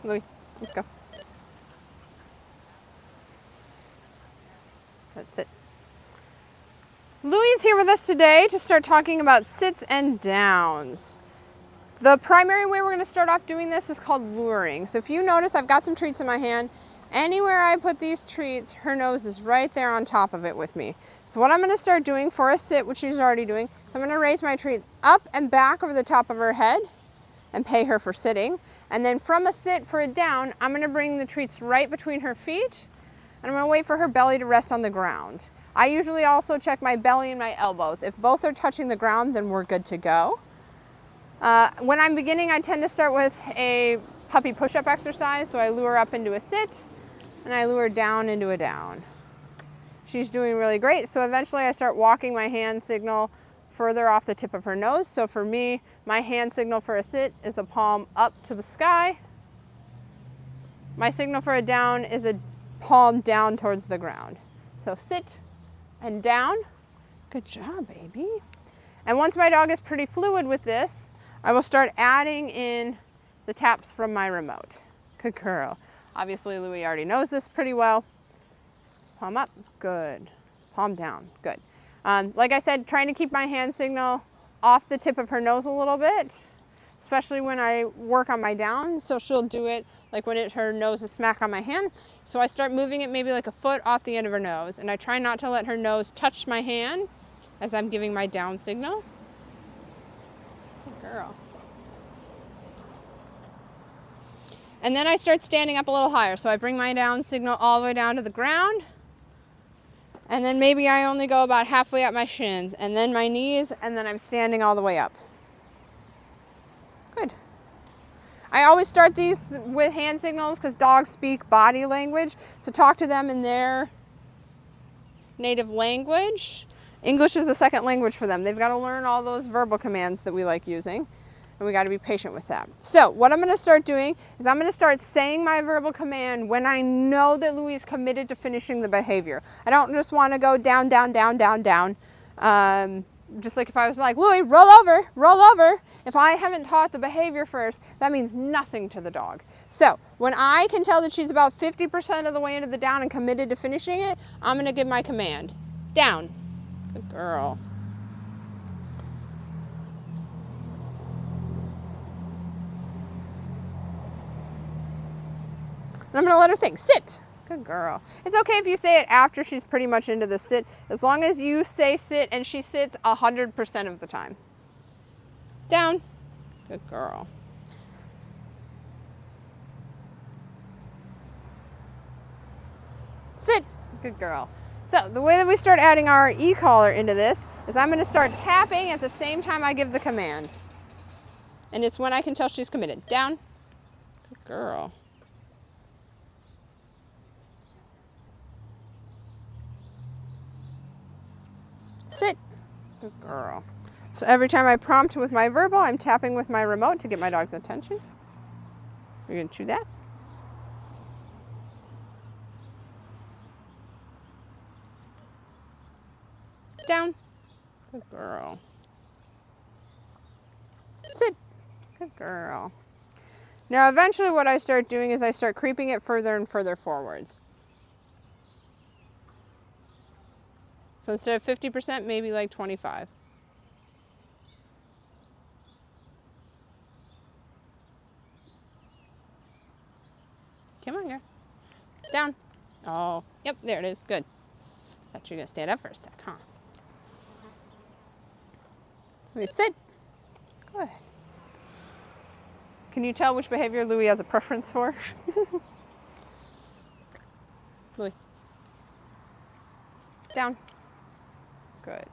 Louie, let's go. That's it. Louie's here with us today to start talking about sits and downs. The primary way we're going to start off doing this is called luring. So if you notice, I've got some treats in my hand. Anywhere I put these treats, her nose is right there on top of it with me. So what I'm going to start doing for a sit, which she's already doing, is I'm going to raise my treats up and back over the top of her head and pay her for sitting. And then from a sit for a down, I'm going to bring the treats right between her feet, and I'm going to wait for her belly to rest on the ground. I usually also check my belly and my elbows. If both are touching the ground, then we're good to go. When I'm beginning, I tend to start with a puppy push-up exercise. So I lure up into a sit and I lure down into a down. She's doing really great. So eventually I start walking my hand signal further off the tip of her nose. So for me, my hand signal for a sit is a palm up to the sky. My signal for a down is a palm down towards the ground. So sit and down. Good job, baby. And once my dog is pretty fluid with this, I will start adding in the taps from my remote. Good girl. Obviously, Louie already knows this pretty well. Palm up, good. Palm down, good. Like I said, trying to keep my hand signal off the tip of her nose a little bit, especially when I work on my down. So she'll do it like when her nose is smack on my hand. So I start moving it maybe like a foot off the end of her nose, and I try not to let her nose touch my hand as I'm giving my down signal. Good girl. And then I start standing up a little higher. So I bring my down signal all the way down to the ground. And then maybe I only go about halfway up my shins, and then my knees, and then I'm standing all the way up. Good. I always start these with hand signals because dogs speak body language. So talk to them in their native language. English is a second language for them. They've got to learn all those verbal commands that we like using, and we got to be patient with that. So what I'm going to start doing is I'm going to start saying my verbal command when I know that Louie is committed to finishing the behavior. I don't just want to go down, down, down, down, down. Just like if I was like, Louie, roll over, roll over. If I haven't taught the behavior first, that means nothing to the dog. So when I can tell that she's about 50% of the way into the down and committed to finishing it, I'm going to give my command. Down. Good girl. And I'm going to let her think. Sit. Good girl. It's okay if you say it after she's pretty much into the sit, as long as you say sit and she sits 100% of the time. Down. Good girl. Sit. Good girl. So the way that we start adding our e-collar into this is I'm going to start tapping at the same time I give the command. And it's when I can tell she's committed. Down. Good girl. Sit. Good girl. So every time I prompt with my verbal, I'm tapping with my remote to get my dog's attention. You're going to chew that. Down. Good girl. Sit. Good girl. Now eventually what I start doing is I start creeping it further and further forwards. So instead of 50%, maybe like 25. Come on, girl. Down. Oh, yep, there it is. Good. Thought you were going to stand up for a sec, huh? Louie, sit. Good. Can you tell which behavior Louie has a preference for? Louie. Down. Good.